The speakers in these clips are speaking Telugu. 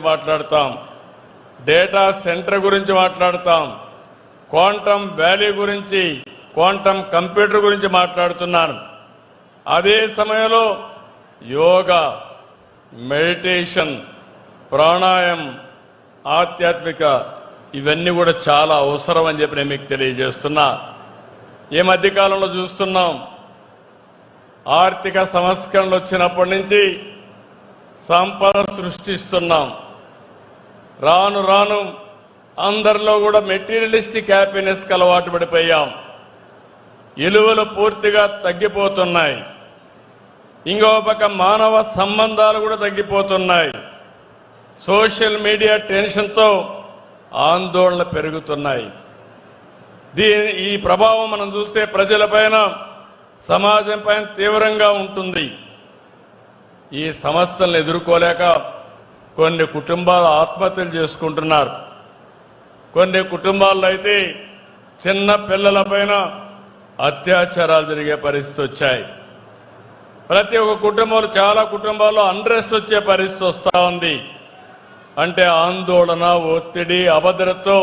మాట్లాడతాం, డేటా సెంటర్ గురించి మాట్లాడతాం, క్వాంటమ్ వ్యాలీ గురించి, క్వాంటమ్ కంప్యూటర్ గురించి మాట్లాడుతున్నాను. అదే సమయంలో యోగా, మెడిటేషన్, ప్రాణాయామం, ఆధ్యాత్మిక ఇవన్నీ కూడా చాలా అవసరం అని చెప్పి నేను మీకు తెలియజేస్తున్నా. ఈ మధ్యకాలంలో చూస్తున్నాం, ఆర్థిక సంస్కరణలు వచ్చినప్పటి నుంచి సంపద సృష్టిస్తున్నాం. రాను రాను అందరిలో కూడా మెటీరియలిస్టిక్ హ్యాపీనెస్ కి అలవాటు పడిపోయాం. విలువలు పూర్తిగా తగ్గిపోతున్నాయి. ఇంకో పక్క మానవ సంబంధాలు కూడా తగ్గిపోతున్నాయి. సోషల్ మీడియా టెన్షన్తో ఆందోళన పెరుగుతున్నాయి. ఈ ప్రభావం మనం చూస్తే ప్రజలపైన, సమాజం పైన తీవ్రంగా ఉంటుంది. ఈ సమస్యలను ఎదుర్కోలేక కొన్ని కుటుంబాలు ఆత్మహత్యలు చేసుకుంటున్నారు. కొన్ని కుటుంబాల్లో అయితే చిన్న పిల్లలపైన అత్యాచారాలు జరిగే పరిస్థితి వచ్చాయి. ప్రతి ఒక్క కుటుంబంలో, చాలా కుటుంబాల్లో అన్రెస్ట్ వచ్చే పరిస్థితి వస్తూ ఉంది. అంటే ఆందోళన, ఒత్తిడి, అభద్రతతో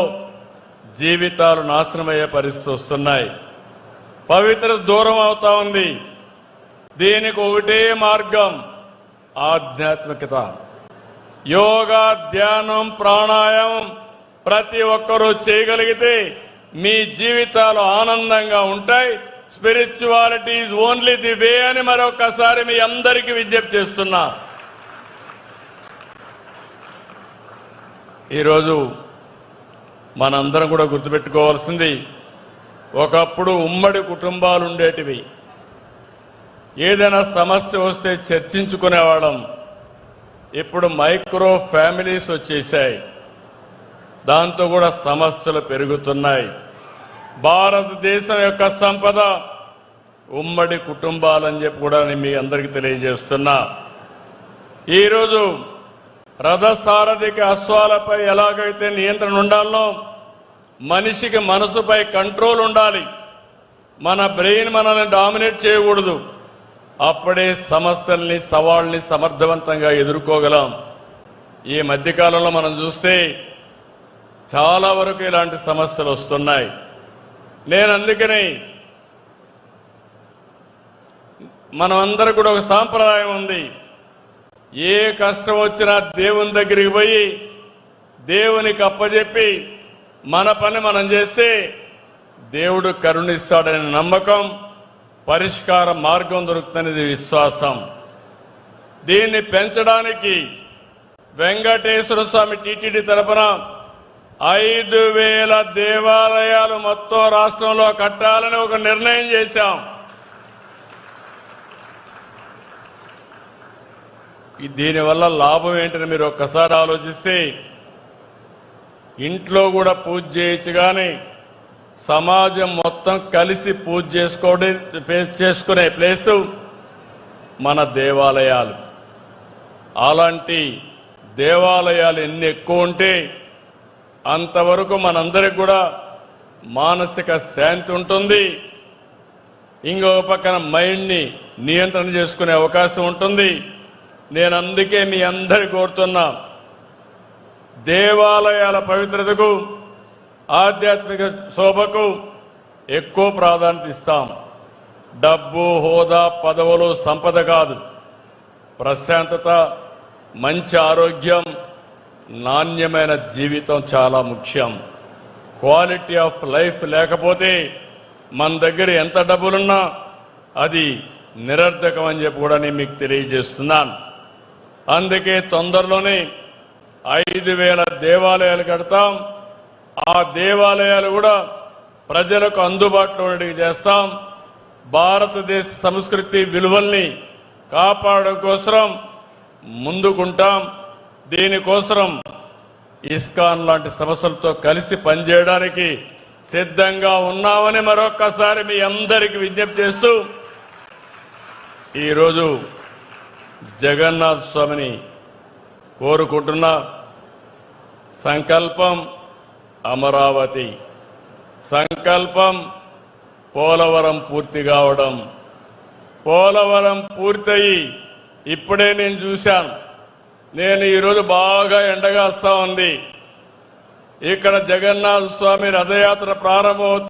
జీవితాలు నాశనమయ్యే పరిస్థితి వస్తున్నాయి. పవిత్రత దూరం అవుతా ఉంది. దీనికి ఒకటే మార్గం, ఆధ్యాత్మికత. యోగా, ధ్యానం, ప్రాణాయామం ప్రతి ఒక్కరూ చేయగలిగితే మీ జీవితాలు ఆనందంగా ఉంటాయి. Spirituality is only the way అని మరొకసారి మీ అందరికీ విజ్ఞప్తి చేస్తున్నా. ఈరోజు మనందరం కూడా గుర్తుపెట్టుకోవాల్సింది, ఒకప్పుడు ఉమ్మడి కుటుంబాలు ఉండేటివి. ఏదైనా సమస్య వస్తే చర్చించుకునేవాళ్ళం. ఇప్పుడు మైక్రో ఫ్యామిలీస్ వచ్చేసాయి. దాంతో కూడా సమస్యలు పెరుగుతున్నాయి. భారతదేశం యొక్క సంపద ఉమ్మడి కుటుంబాలని చెప్పి కూడా నేను మీ అందరికీ తెలియజేస్తున్నా. ఈరోజు రథసారథికి అశ్వాలపై ఎలాగైతే నియంత్రణ ఉండాలో, మనిషికి మనసుపై కంట్రోల్ ఉండాలి. మన బ్రెయిన్ మనల్ని డామినేట్ చేయకూడదు. అప్పుడే సమస్యల్ని, సవాళ్ళని సమర్థవంతంగా ఎదుర్కోగలం. ఈ మధ్యకాలంలో మనం చూస్తే చాలా వరకు ఇలాంటి సమస్యలు వస్తున్నాయి. నేను అందుకని మనమందరం కూడా ఒక సాంప్రదాయం ఉంది. ఏ కష్టం వచ్చినా దేవుని దగ్గరికి పోయి దేవునికి అప్పచెప్పి మన పని మనం చేస్తే దేవుడు కరుణిస్తాడనే నమ్మకం, పరిష్కార మార్గం దొరుకుతున్నది విశ్వాసం. దీన్ని పెంచడానికి వెంకటేశ్వర స్వామి టీటీడీ తరపున 5,000 దేవాలయాలు మొత్తం రాష్ట్రంలో కట్టాలని ఒక నిర్ణయం చేశాం. దీనివల్ల లాభం ఏంటని మీరు ఒక్కసారి ఆలోచిస్తే, ఇంట్లో కూడా పూజ చేయొచ్చు, కానీ సమాజం మొత్తం కలిసి పూజ చేసుకునే ప్లేసు మన దేవాలయాలు. అలాంటి దేవాలయాలు ఎన్ని ఎక్కువ ఉంటే అంతవరకు మనందరికి కూడా మానసిక శాంతి ఉంటుంది. ఇంకో పక్కన మైండ్ని నియంత్రణ చేసుకునే అవకాశం ఉంటుంది. నేను అందుకే మీ అందరి కోరుతున్నా, దేవాలయాల పవిత్రతకు, ఆధ్యాత్మిక శోభకు ఎక్కువ ప్రాధాన్యత ఇస్తాం. డబ్బు, హోదా, పదవులు సంపద కాదు. ప్రశాంతత, మంచి ఆరోగ్యం, నాణ్యమైన జీవితం చాలా ముఖ్యం. క్వాలిటీ ఆఫ్ లైఫ్ లేకపోతే మన దగ్గర ఎంత డబ్బులున్నా అది నిరర్ధకం అని చెప్పి కూడా నేను మీకు తెలియజేస్తున్నాను. అందుకే తొందరలోనే 5,000 దేవాలయాలు కడతాం. ఆ దేవాలయాలు కూడా ప్రజలకు అందుబాటులో ఉండేవి చేస్తాం. భారతదేశ సంస్కృతి విలువల్ని కాపాడడం కోసం ముందుకుంటాం. దీనికోసం ఇస్కాన్ లాంటి సంస్థలతో కలిసి పనిచేయడానికి సిద్ధంగా ఉన్నామని మరొక్కసారి మీ అందరికీ విజ్ఞప్తి చేస్తూ, ఈరోజు జగన్నాథ స్వామిని కోరుకుంటున్నా. సంకల్పం అమరావతి, సంకల్పం పోలవరం పూర్తి కావడం. పోలవరం పూర్తయి ఇప్పుడే నేను చూశాను, నేను ఈరోజు బాగా ఎండగాస్తా ఉంది. ఇక్కడ జగన్నాథ స్వామి రథయాత్ర ప్రారంభం